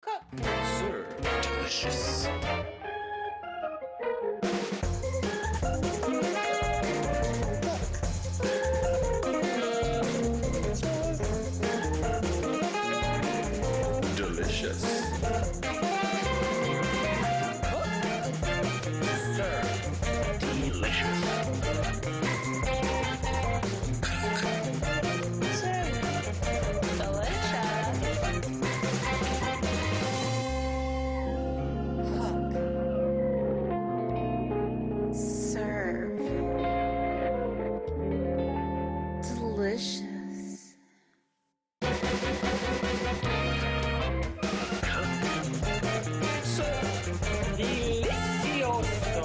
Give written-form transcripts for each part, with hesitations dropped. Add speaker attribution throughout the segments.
Speaker 1: Serve. Delicious. Delicious. Serve. Delicious.
Speaker 2: Serve. Delicious.
Speaker 1: Delicioso.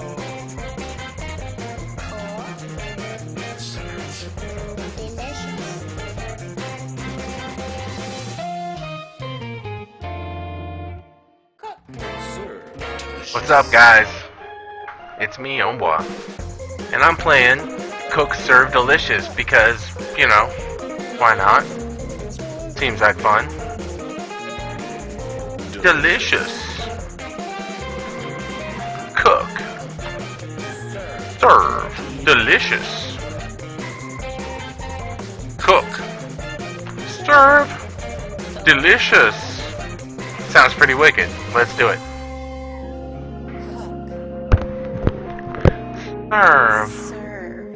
Speaker 3: What's up, guys? It's me, Ombwah, and I'm playing Cook Serve Delicious because, you know, why not? Seems like fun. Delicious. Cook. Serve. Delicious. Cook. Serve. Delicious. Sounds pretty wicked. Let's do it. Serve.
Speaker 2: Serve.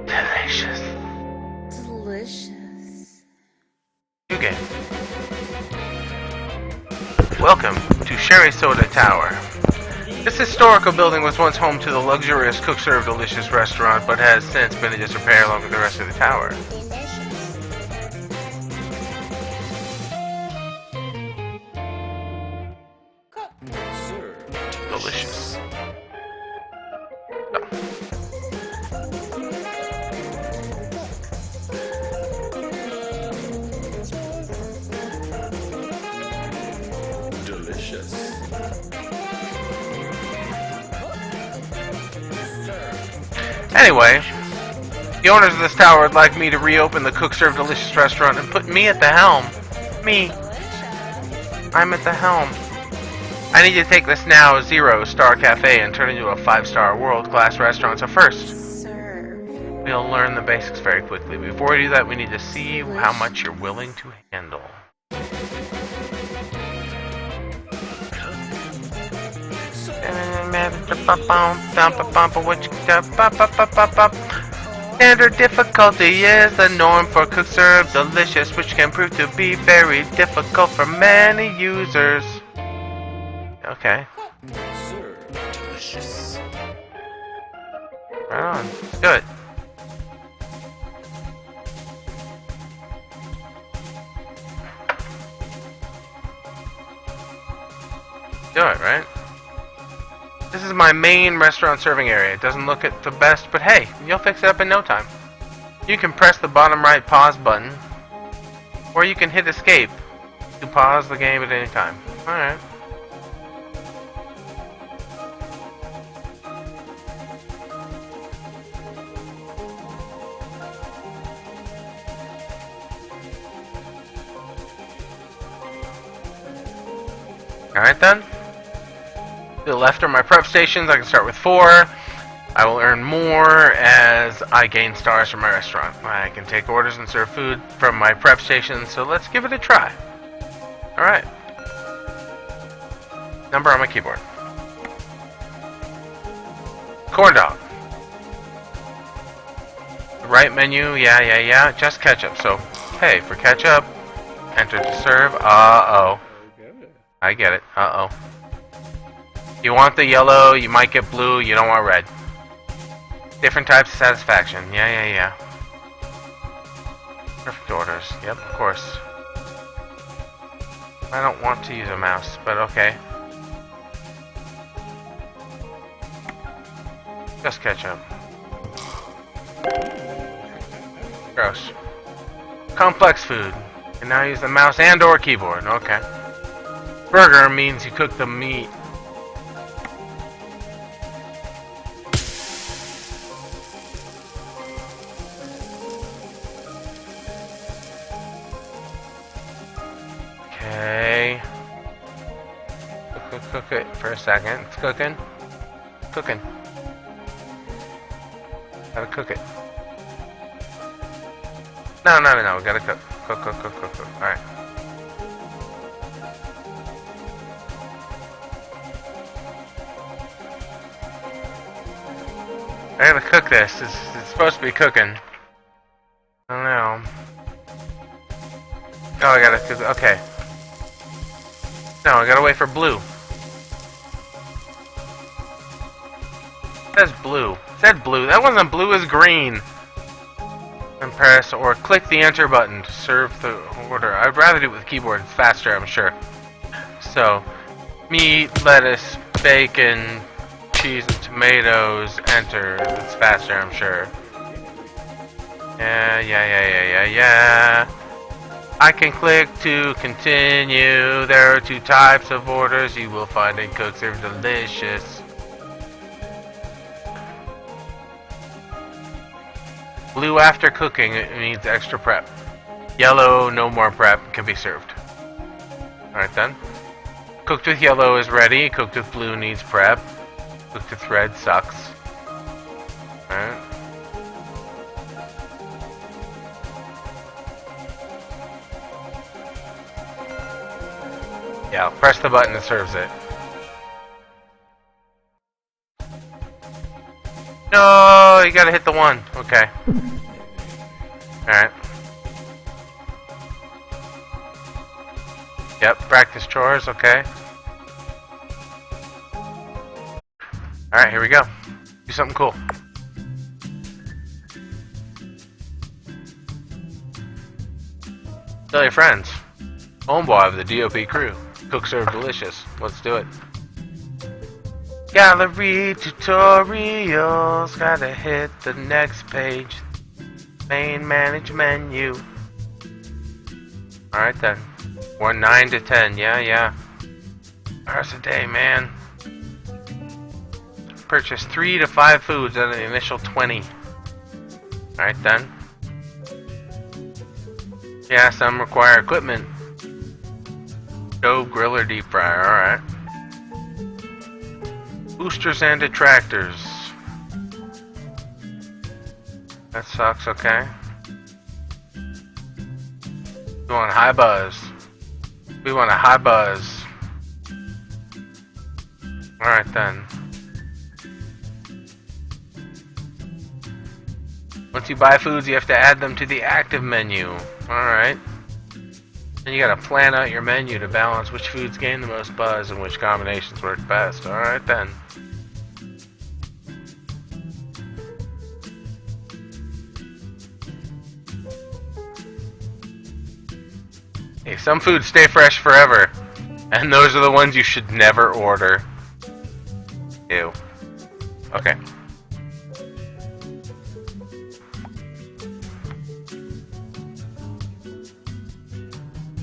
Speaker 3: Delicious.
Speaker 2: Delicious.
Speaker 3: New game. Welcome to Sherry Soda Tower. This historical building was once home to the luxurious Cook Serve Delicious restaurant, but has since been in disrepair along with the rest of the tower. Delicious.
Speaker 1: Delicious.
Speaker 3: Anyway, the owners of this tower would like me to reopen the Cook Serve Delicious restaurant and put me at the helm. Me. I'm at the helm. I need to take this now 0-star cafe and turn it into a 5-star world-class restaurant. So first,
Speaker 2: Serve.
Speaker 3: we'll learn the basics very quickly. Before we do that, we need to see how much you're willing to handle. Standard difficulty is the norm for Cook Serve Delicious, which can prove to be very difficult for many users. Okay,
Speaker 1: Delicious.
Speaker 3: right on. Let's do it. Do it, right? This is my main restaurant serving area. It doesn't look at the best, but hey, you'll fix it up in no time. You can press the bottom right pause button, or you can hit escape to pause the game at any time. Alright. Alright then. To the left are my prep stations. I can start with 4. I will earn more as I gain stars from my restaurant. I can take orders and serve food from my prep stations, so let's give it a try. Alright. Number on my keyboard. Corn dog. Right menu, yeah. Just ketchup. So, hey, for ketchup, enter to serve. Uh-oh. I get it. Uh-oh. You want the yellow, you might get blue, you don't want red. Different types of satisfaction. Yeah. Perfect orders. Yep, of course. I don't want to use a mouse, but okay. Just ketchup. Gross. Complex food. You can now use the mouse and or keyboard. Okay. Burger means you cook the meat. Okay. cook it for a second. It's cooking. Cooking. Gotta cook it. No. We gotta cook. Cook. Alright. I gotta cook this. It's supposed to be cooking. I don't know. Oh, I gotta cook. Okay. No, I gotta wait for blue. It says blue. It said blue. That wasn't blue, it's green. And press or click the enter button to serve the order. I'd rather do it with the keyboard. It's faster, I'm sure. So, meat, lettuce, bacon, cheese, and tomatoes. Enter. It's faster, I'm sure. Yeah. I can click to continue. There are 2 types of orders you will find in Cook Serve Delicious. Blue after cooking, it needs extra prep. Yellow, no more prep, can be served. Alright then. Cooked with yellow is ready. Cooked with blue needs prep. Cooked with red sucks. Alright. Yeah, press the button that serves it. No, you gotta hit the 1. Okay. Alright. Yep, practice chores, okay. Alright, here we go. Do something cool. Tell your friends. Ombwah of the DOP crew. Cook Serve Delicious. Let's do it. Gallery tutorials. Gotta hit the next page. Main manage menu. Alright then. We're 9 to 10. Yeah. Hours a day, man. Purchase 3 to 5 foods out of the initial 20. Alright then. Yeah, some require equipment. Stove, griller, deep fryer. Alright. Boosters and detractors. That sucks, okay. We want high buzz. We want a high buzz. Alright then. Once you buy foods, you have to add them to the active menu. Alright. Then you gotta plan out your menu to balance which foods gain the most buzz and which combinations work best. Alright then. Hey, some foods stay fresh forever, and those are the ones you should never order. Ew. Okay.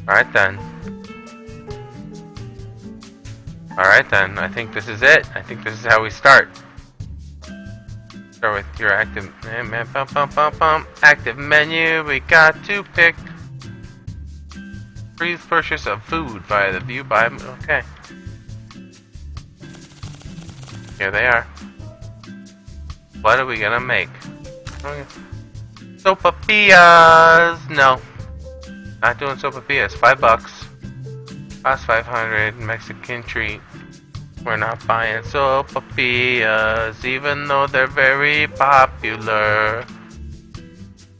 Speaker 3: Alright then. Alright then, I think this is it. I think this is how we start. Start with your active active menu. We got to pick brief purchase of food via the view by. Okay. Here they are. What are we gonna make? Sopapillas! No. Not doing sopapillas. $5. Cost 500. Mexican treat. We're not buying sopapillas, even though they're very popular.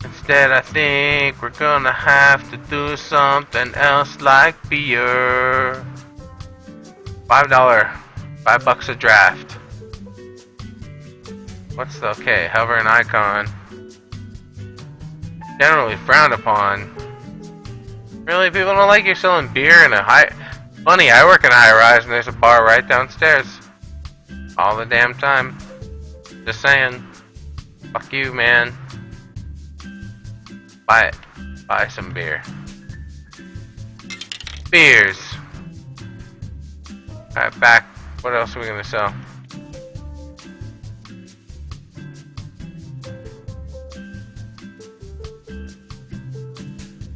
Speaker 3: Instead, I think we're gonna have to do something else like beer. $5. $5 a draft. What's the okay? Hover an icon. Generally frowned upon. Really, people don't like you selling beer in a high. Funny, I work in a high rise and there's a bar right downstairs. All the damn time. Just saying. Fuck you, man. Buy it. Buy some beer. Beers. Alright, back. What else are we gonna sell?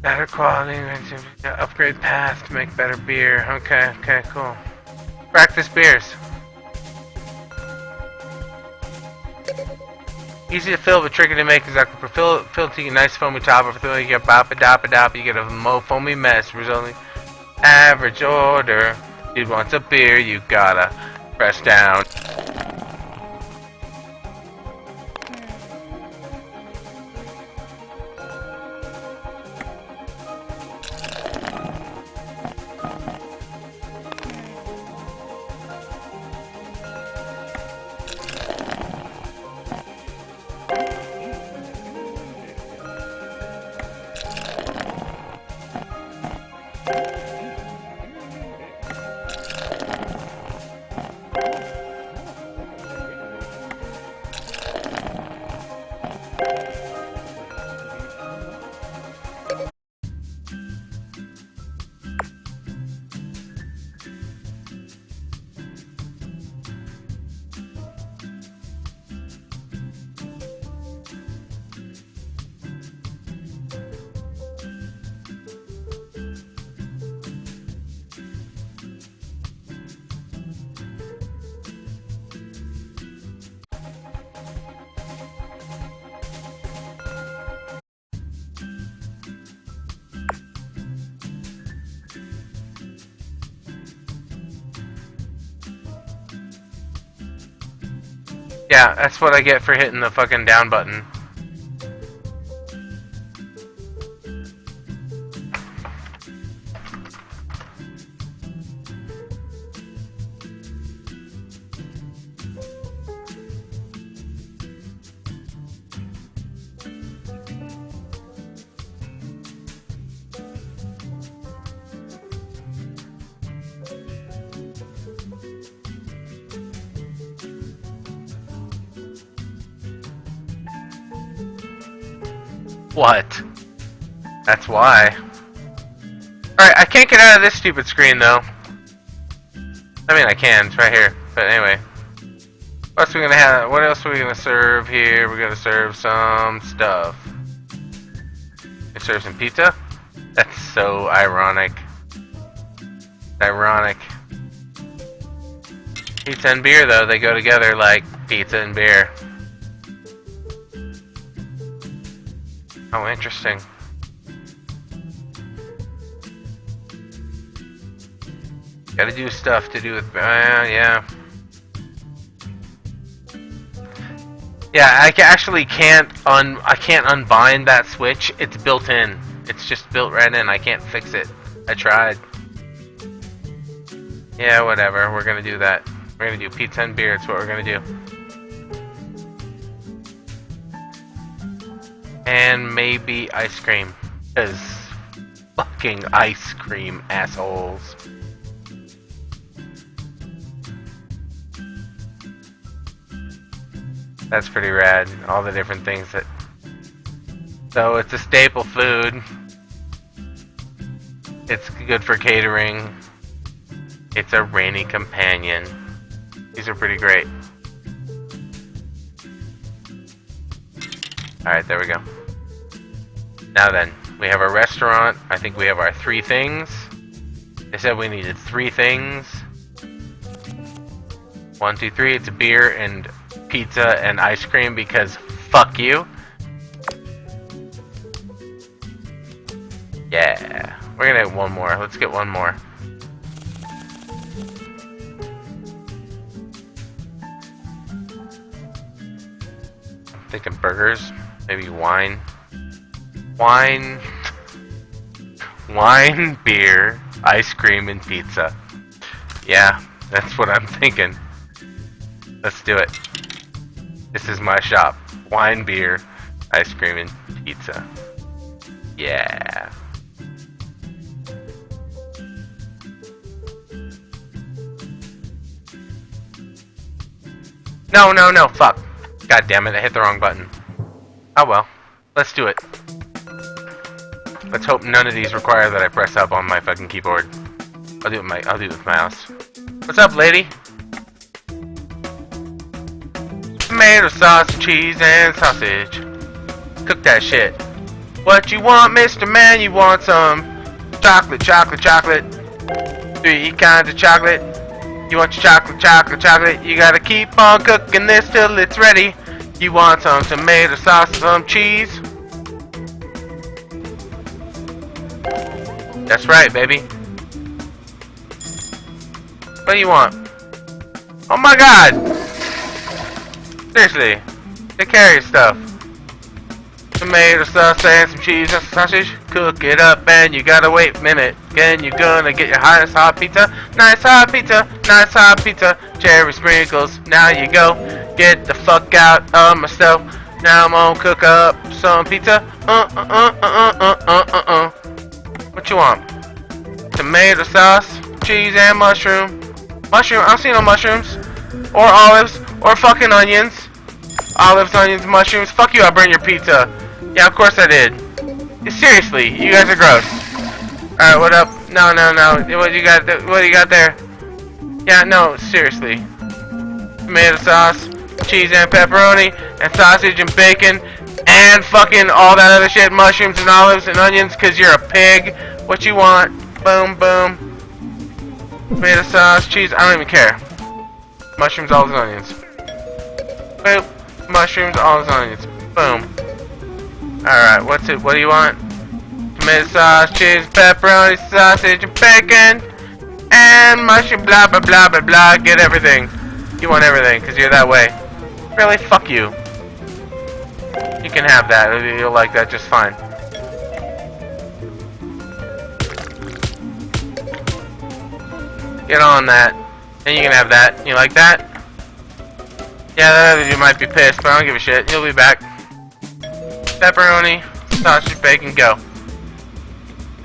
Speaker 3: Better quality, upgrade path to make better beer. Okay, cool. Practice beers. Easy to fill, but tricky to make. Exactly. Fill to a nice foamy top. Overfill, you get bop a dop a dop. You get a foamy mess, resulting average order. Dude wants a beer, you gotta press down. Yeah, that's what I get for hitting the fucking down button. What? That's why. Alright, I can't get out of this stupid screen though. I mean, I can, it's right here. But anyway. What else are we gonna have? What else are we gonna serve here? We're gonna serve some stuff. We serve some pizza? That's so ironic. Ironic. Pizza and beer though, they go together like pizza and beer. Oh, interesting. Gotta do stuff to do with, yeah. Yeah, I actually can't unbind that switch. It's built in. It's just built right in. I can't fix it. I tried. Yeah, whatever. We're gonna do that. We're gonna do pizza and beer. That's what we're gonna do. And maybe ice cream. 'Cause fucking ice cream, assholes. That's pretty rad. All the different things that... So it's a staple food. It's good for catering. It's a rainy companion. These are pretty great. Alright, there we go. Now then, we have our restaurant. I think we have our 3 things. They said we needed 3 things. 1, 2, 3. It's a beer and pizza and ice cream because fuck you. Yeah. We're gonna get one more. Let's get one more. I'm thinking burgers. Maybe wine. Wine, beer, ice cream, and pizza. Yeah, that's what I'm thinking. Let's do it. This is my shop. Wine, beer, ice cream, and pizza. Yeah. No, fuck. God damn it, I hit the wrong button. Oh well. Let's do it. Let's hope none of these require that I press up on my fucking keyboard. I'll do it with my mouse. What's up, lady? Tomato sauce, cheese, and sausage. Cook that shit. What you want, Mr. Man? You want some chocolate, chocolate, chocolate? 3 kinds of chocolate. You want your chocolate, chocolate, chocolate. You gotta keep on cooking this till it's ready. You want some tomato sauce, some cheese? That's right, baby. What do you want? Oh my god! Seriously, take care of your stuff. Tomato sauce and some cheese and some sausage. Cook it up and you gotta wait a minute. Then you're gonna get your nice hot pizza. Nice hot pizza, nice hot pizza. Cherry sprinkles, now you go. Get the fuck out of my stove. Now I'm gonna cook up some pizza. What you want? Tomato sauce, cheese and mushroom. Mushroom, I don't see no mushrooms. Or olives, or fucking onions. Olives, onions, mushrooms. Fuck you, I burned your pizza. Yeah, of course I did. Seriously, you guys are gross. Alright, what up? No. What do you got there? Yeah, no, seriously. Tomato sauce, cheese and pepperoni, and sausage and bacon, and fucking all that other shit, mushrooms and olives and onions, cause you're a pig. What you want? Boom, boom. Tomato sauce, cheese, I don't even care. Mushrooms, olives, and onions. Boop. Mushrooms, olives, and onions. Boom. Alright, what do you want? Tomato sauce, cheese, pepperoni, sausage, and bacon, and mushroom, blah, blah, blah, blah, blah. Get everything. You want everything, because you're that way. Really? Fuck you. You can have that. You'll like that just fine. Get on that. And you can have that. You like that? Yeah, that other dude might be pissed, but I don't give a shit. He'll be back. Pepperoni, sausage, bacon, go.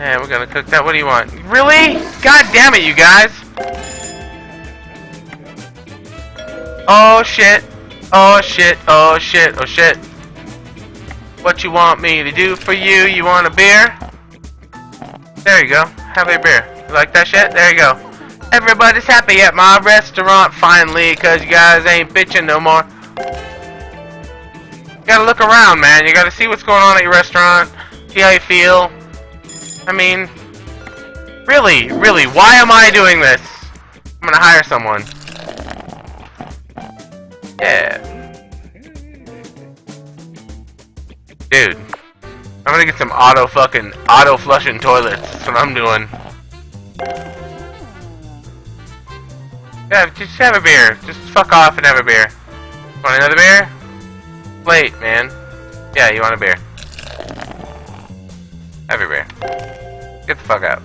Speaker 3: And we're gonna cook that. What do you want? Really? God damn it, you guys! Oh shit. Oh shit. Oh shit. Oh shit. What you want me to do for you? You want a beer? There you go. Have a beer. You like that shit? There you go. Everybody's happy at my restaurant finally, cause you guys ain't bitching no more. You gotta look around, man. You gotta see what's going on at your restaurant. See how you feel. I mean, really, why am I doing this? I'm gonna hire someone. Yeah. Dude. I'm gonna get some auto flushing toilets. That's what I'm doing. Yeah, just have a beer. Just fuck off and have a beer. Want another beer? Late, man. Yeah, you want a beer. Have a beer. Get the fuck out.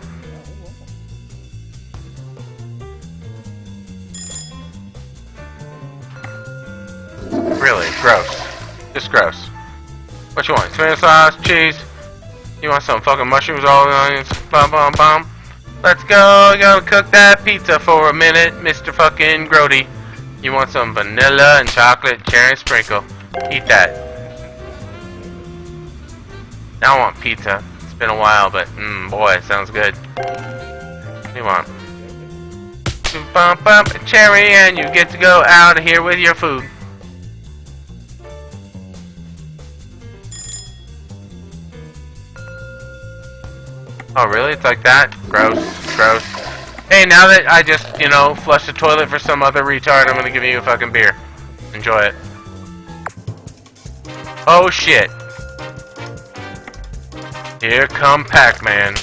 Speaker 3: Really, gross. Just gross. What you want? Tomato sauce, cheese? You want some fucking mushrooms, all the onions? Bum bum bum. Let's go. You gotta cook that pizza for a minute, Mr. fucking Grody. You want some vanilla and chocolate cherry sprinkle? Eat that. Now I want pizza. It's been a while, but boy, it sounds good. What do you want? Bump a cherry, and you get to go out of here with your food. Oh, really? It's like that? Gross. Gross. Hey, now that I just, you know, flushed the toilet for some other retard, I'm gonna give you a fucking beer. Enjoy it. Oh, shit. Here come Pac-Man.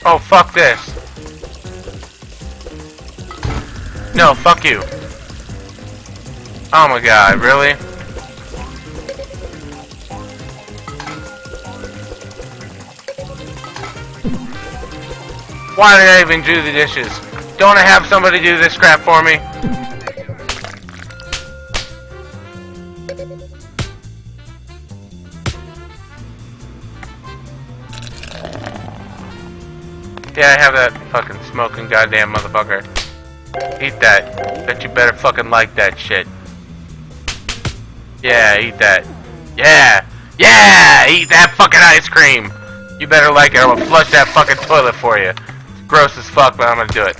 Speaker 3: Oh, fuck this. No, fuck you. Oh my god, really? Why did I even do the dishes? Don't I have somebody do this crap for me? Yeah, I have that fucking smoking goddamn motherfucker. Eat that. Bet you better fucking like that shit. Yeah, eat that. Yeah! Yeah! Eat that fucking ice cream! You better like it or I'll flush that fucking toilet for you. It's gross as fuck, but I'm gonna do it.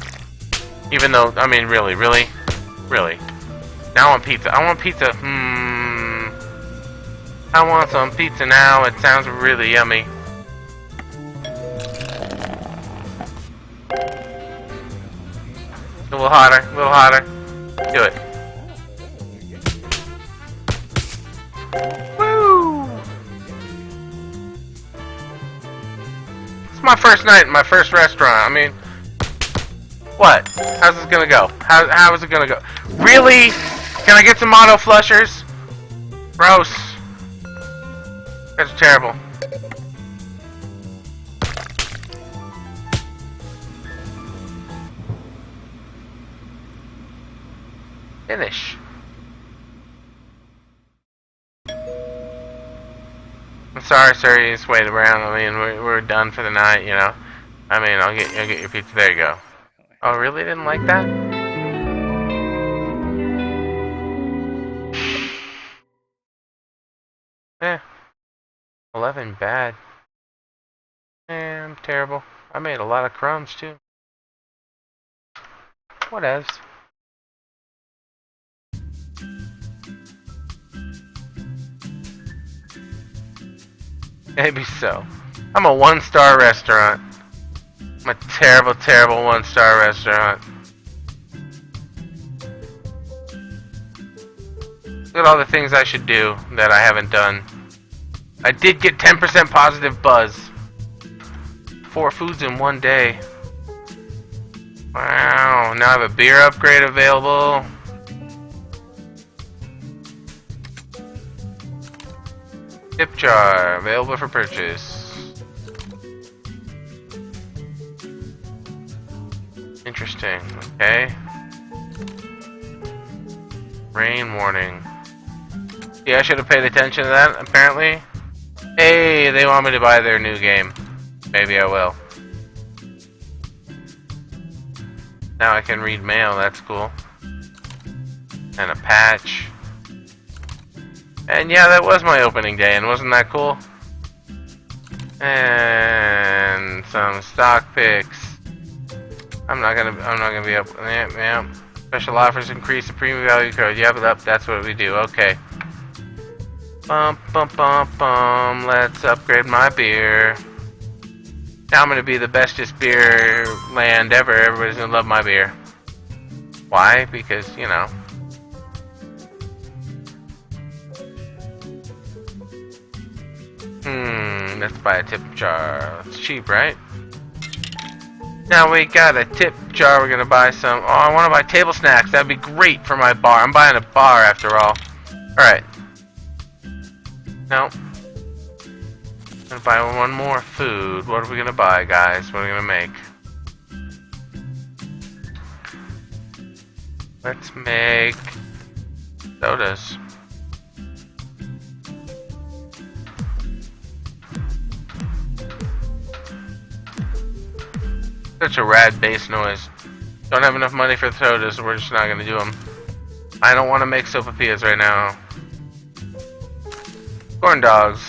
Speaker 3: Even though, I mean, really? Now I want pizza. I want pizza. I want some pizza now. It sounds really yummy. A little hotter, a little hotter. Do it. Woo! It's my first night in my first restaurant. I mean, what? How's this gonna go? How is it gonna go? Really? Can I get some auto flushers? Gross. That's terrible. Finish. I'm sorry, sir. You just wait around. I mean, we're done for the night. You know. I mean, I'll get your pizza. There you go. Oh, really? Didn't like that? Eh. 11 bad. Eh, I'm terrible. I made a lot of crumbs too. Whatevs. Maybe so. I'm a 1-star restaurant. I'm a terrible, terrible 1-star restaurant. Look at all the things I should do that I haven't done. I did get 10% positive buzz. 4 foods in one day. Wow, now I have a beer upgrade available. Tip jar, available for purchase. Interesting, okay. Rain warning. Yeah, I should have paid attention to that, apparently. Hey, they want me to buy their new game. Maybe I will. Now I can read mail, that's cool. And a patch. And yeah, that was my opening day, and wasn't that cool? And some stock picks. I'm not gonna be up. Yeah. Special offers increase the premium value code. Yep, that's what we do. Okay. Bum. Let's upgrade my beer. Now I'm gonna be the bestest beer land ever. Everybody's gonna love my beer. Why? Because, you know. Let's buy a tip jar. It's cheap, right? Now we got a tip jar. We're gonna buy some. Oh, I want to buy table snacks. That'd be great for my bar. I'm buying a bar after all. Alright. No. Gonna buy one more food. What are we gonna buy, guys? What are we gonna make? Let's make sodas. Such a rad bass noise. Don't have enough money for the sodas, so we're just not gonna do them. I don't want to make sopapillas right now. Corn dogs.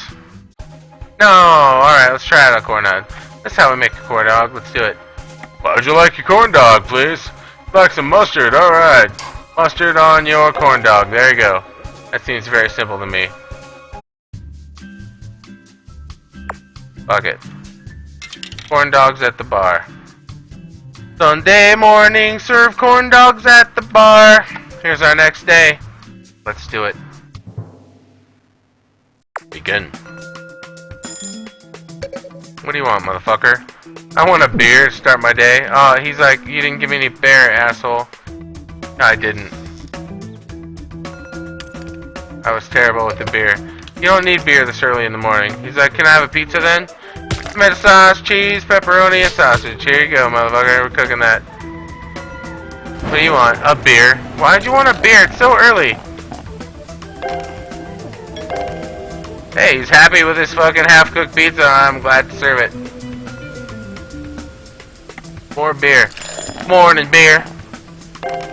Speaker 3: No, alright, let's try out a corn dog. That's how we make a corn dog. Let's do it. How'd you like your corn dog, please? Like some mustard, alright. Mustard on your corn dog. There you go. That seems very simple to me. Fuck it. Corn dogs at the bar. Sunday morning, serve corn dogs at the bar. Here's our next day. Let's do it. Begin. What do you want, motherfucker? I want a beer to start my day. Oh, he's like, you didn't give me any beer, asshole. I didn't. I was terrible with the beer. You don't need beer this early in the morning. He's like, can I have a pizza then? Tomato sauce, cheese, pepperoni, and sausage. Here you go, motherfucker. We're cooking that. What do you want? A beer. Why'd you want a beer? It's so early. Hey, he's happy with his fucking half-cooked pizza. I'm glad to serve it. More beer. Morning beer.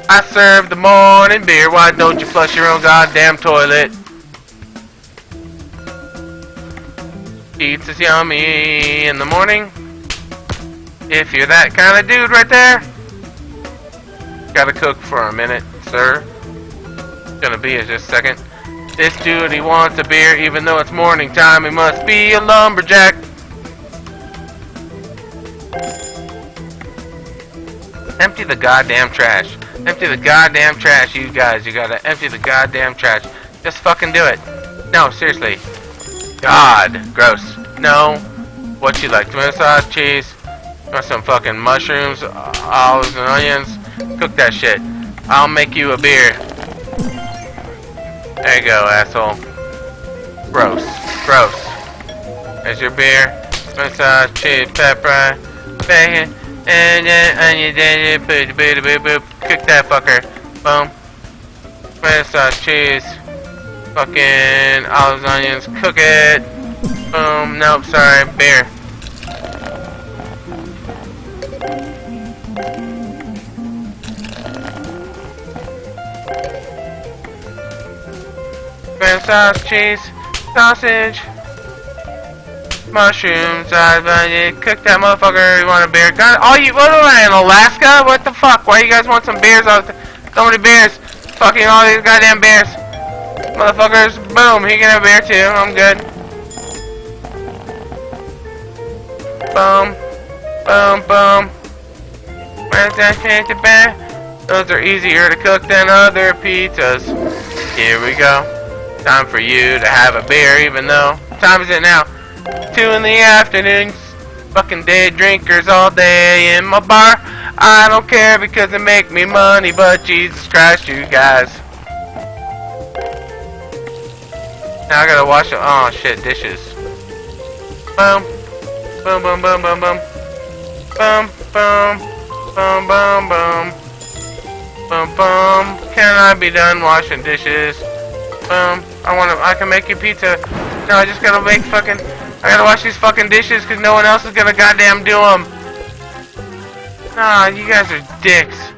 Speaker 3: I serve the morning beer. Why don't you flush your own goddamn toilet? Pizza's yummy in the morning. If you're that kind of dude right there. Gotta cook for a minute, sir. Gonna be in just a second. This dude, he wants a beer even though it's morning time. He must be a lumberjack. Empty the goddamn trash. Empty the goddamn trash, you guys. You gotta empty the goddamn trash. Just fucking do it. No, seriously. God, gross. No. What you like? Tomato sauce, cheese? You want some fucking mushrooms, olives, and onions? Cook that shit. I'll make you a beer. There you go, asshole. Gross. Gross. There's your beer. Tomato sauce, cheese, pepper, bacon. And then onion, boop, boop, boop, boop. Cook that fucker. Boom. Tomato sauce, cheese. Fucking olives, onions. Cook it. Boom. Nope, sorry. Beer. Tomato sauce, cheese, sausage. Mushrooms, onion, cook that motherfucker. You want a beer? God, what am I in Alaska? What the fuck? Why you guys want some beers? So many beers. Fucking all these goddamn beers. Motherfuckers, boom. He can have a beer too. I'm good. Boom. Boom, boom. Where's that change to beer? Those are easier to cook than other pizzas. Here we go. Time for you to have a beer, even though. What time is it now? 2 in the afternoon. Fucking day drinkers all day in my bar. I don't care because it make me money, but Jesus Christ, you guys. Now I gotta wash the shit, dishes. Boom. Boom, boom, boom, boom, boom. Boom, boom. Boom, boom, boom. Boom, boom. Can I be done washing dishes? Boom. I can make you pizza. No, I just gotta make fucking. I gotta wash these fucking dishes because no one else is gonna goddamn do them. Nah, you guys are dicks.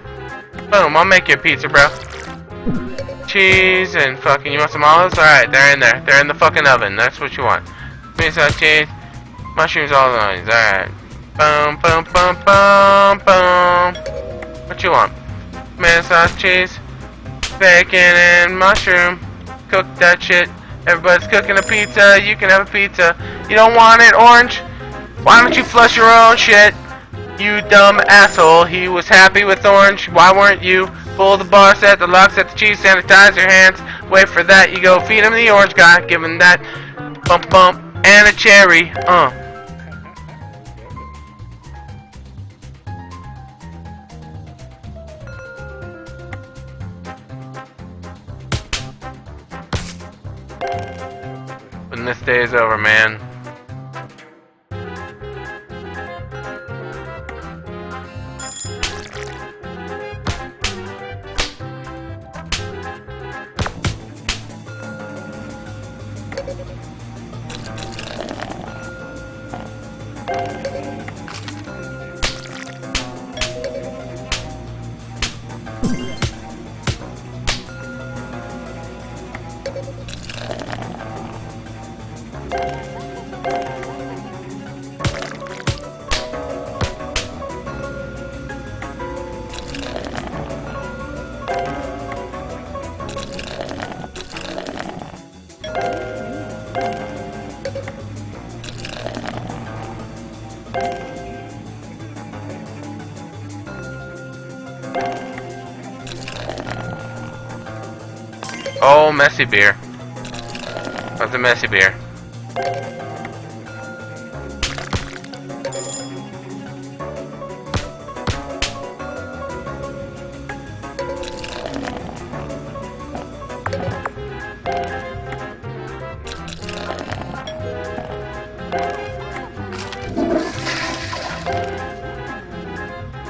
Speaker 3: Boom, I'll make you a pizza, bro. Cheese and fucking, you want some olives? Alright, they're in there. They're in the fucking oven. That's what you want. Tomato sauce, cheese, mushrooms, olives, onions. Alright. Boom, boom, boom, boom, boom. What you want? Tomato sauce, cheese, bacon, and mushroom. Cook that shit. Everybody's cooking a pizza. You can have a pizza. You don't want it, Orange? Why don't you flush your own shit? You dumb asshole. He was happy with Orange. Why weren't you? Pull the bar set, the lock set, the cheese, sanitize your hands. Wait for that. You go feed him the orange guy. Give him that bump bump and a cherry. When this day is over, man. Oh, messy beer. That's a messy beer.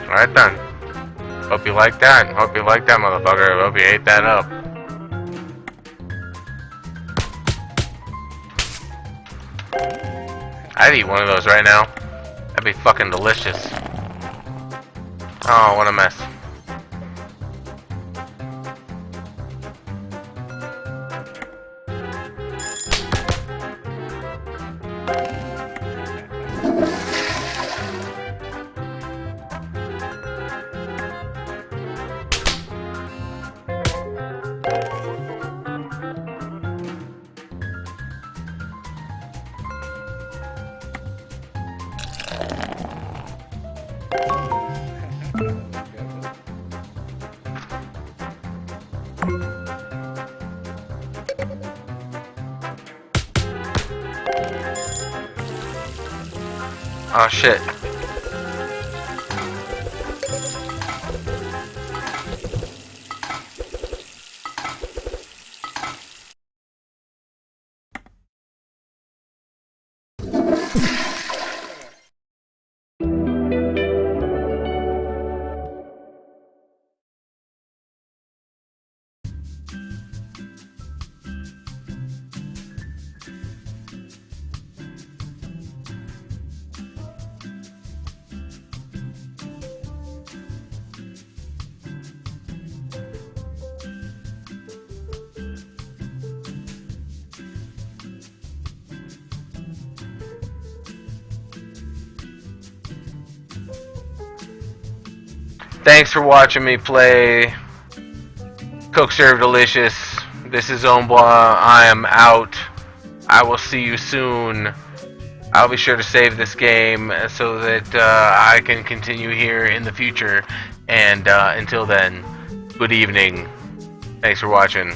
Speaker 3: Alright then. Hope you like that. Hope you like that, motherfucker. Hope you ate that up. I'd eat one of those right now. That'd be fucking delicious. Oh, what a mess. Oh shit. Thanks for watching me play Cook Serve Delicious. This is Ombwah. I am out. I will see you soon. I'll be sure to save this game so that I can continue here in the future. And until then, good evening. Thanks for watching.